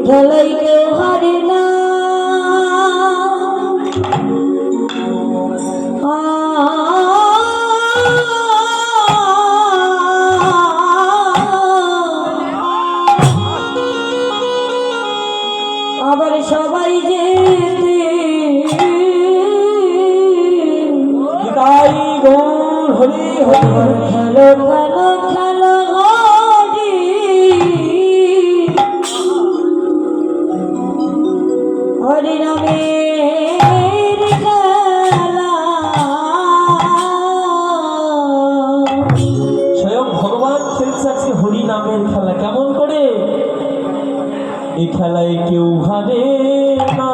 খেলাই কেউ হারে না, আবার সবাই যেতে তাই গৌর হরি হরি খেলো খেলো খেলো হরি হরি নামের খেলা। স্বয়ং ভগবান খেলছে আজকে হরি নামের খেলা। কেমন করে? এই খেলায় কেউ হারে না,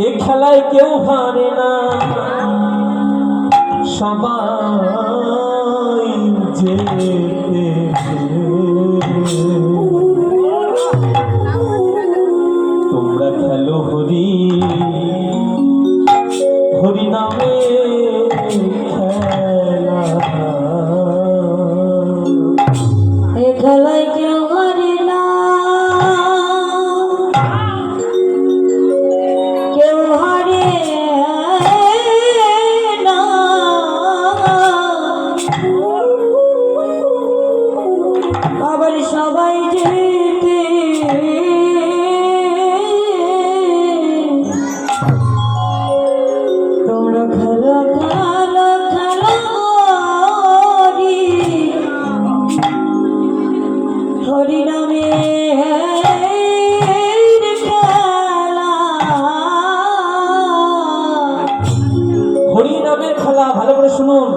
এই খেলায় কেউ হারে না, সবাই যেতে তোমরা খেলো হরি হরি নামে খেলা। এ খেলায় কেউ হারে না, কেউ হারে না, আবার সবাই যেতে তোমরা খেলো খেলো খেলো হরি হরি নামে খেলা। হরি নামের খেলা ভালো করে শুনুন।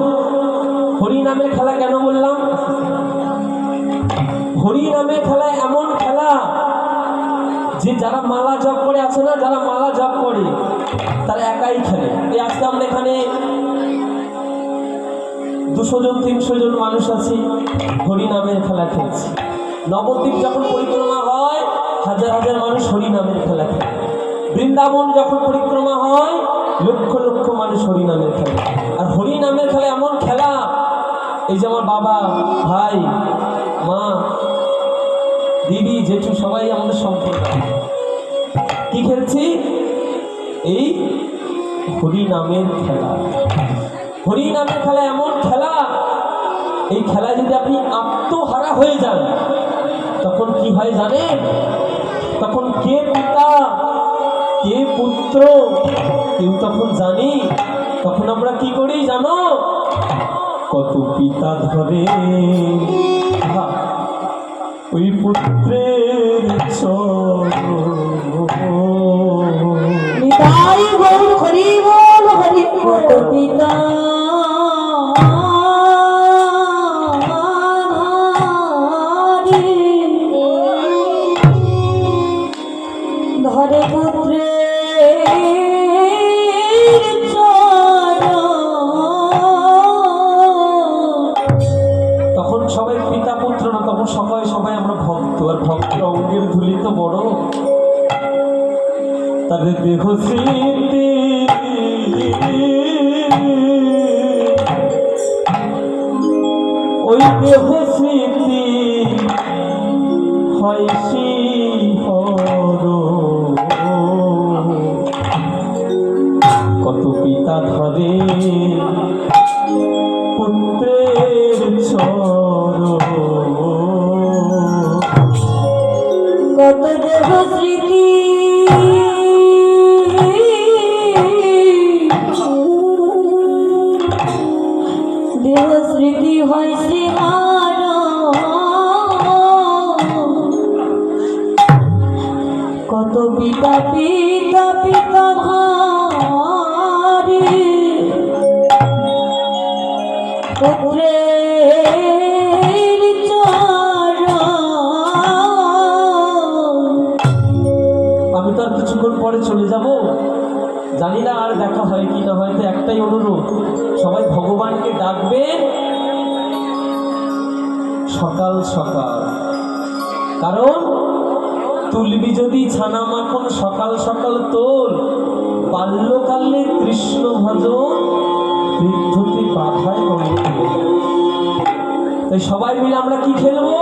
হরি নামের খেলা কেন বললাম? হরি নামের খেলা এমন খেলা যে যারা মালা জপ করে আছে না, যারা মালা জপ করে তারা একাই খেলে। এই আজকে আমরা এখানে 200 জন 300 জন মানুষ আছি, হরি নামের খেলা খেলছি। নবদ্বীপ যখন পরিক্রমা হয় হাজার হাজার মানুষ হরি নামের খেলা খেলে। বৃন্দাবন যখন পরিক্রমা হয় লক্ষ লক্ষ মানুষ হরি নামের খেলা। আর হরি নামের খেলা এমন খেলা, এই যে আমার বাবা, ভাই, মা, দিদি, জেঠু সবাই আমাদের সম্প্রদায় কি খেলছি? এই হরি নামের খেলা। হরি নামের খেলা এমন খেলা, এই খেলায় যদি আপনি আত্মহারা হয়ে যান তখন কি হয় জানেন? তখন কে পিতা কে পুত্র কেউ তখন জানি। তখন আমরা কি করি জানো? কত পিতা ধরে ওই পুত্রের নিতাই গৌর হরি বল হরি কত পিতা ধরে পুত্রের তখন সবাই পিতা পুত্র না, তখন সবাই সবাই আমরা ভক্ত। আর ভক্তের অঙ্গের ধুলি তো বড়, তাদের দেহ স্মৃতি ওই দেহ স্মৃতি হয় শিহর। কত পিতা ধরে পুত্রের কত দেহ স্মৃতি দেহ স্মৃতি হয় শ্রীহার। কত পিতা পিতা পিতা ভারি পুত্রের আমি তো আর কিছুক্ষণ পরে চলে যাব, জানি না আর দেখা হয় কি না হয়। তো একটাই অনুরোধ, সবাই ভগবানকে ডাকবেন সকাল সকাল। কারণ তুলবি যদি ছানা মাখন সকাল সকাল তোল, কৃষ্ণ ভজন বৃদ্ধতে বাধায় মন্ত্র। তাই সবাই মিলে আমরা কি খেলবো?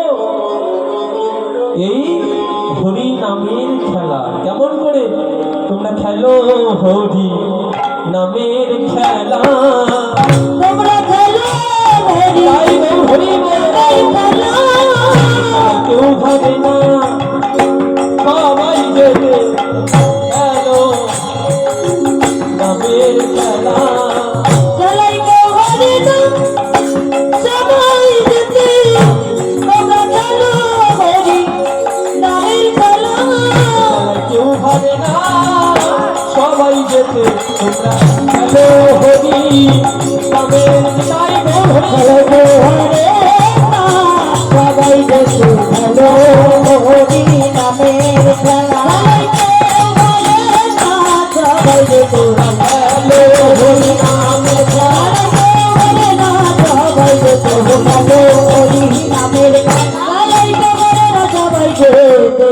এই হরি নামের খেলা। কেমন করে? তোমরা খেলো হরি নামের খেলা। তোমরা খেলো হরি তাই হরি নামের খেলা। কেউ ভাবে না, সবাই যেতে খেলো নামের খেলা। খেলাই কেউ হরি না, সবাই যেতে তোমরা খেলো হরি নামের খেলা। কেউ ভাবে না, সবাই যেতে তোমরা খেলো হরি নামের তাই খেলো গো হরে না, সবাই যেতে খেলো হরি নামের খেলা। খেলাই কেউ হরে না, সবাই যেতে খেলো হরি নামের খেলা। হরে না, সবাই যেতে খেলো হরি নামের খেলা। খেলাই কেউ হরে না, সবাই যেতে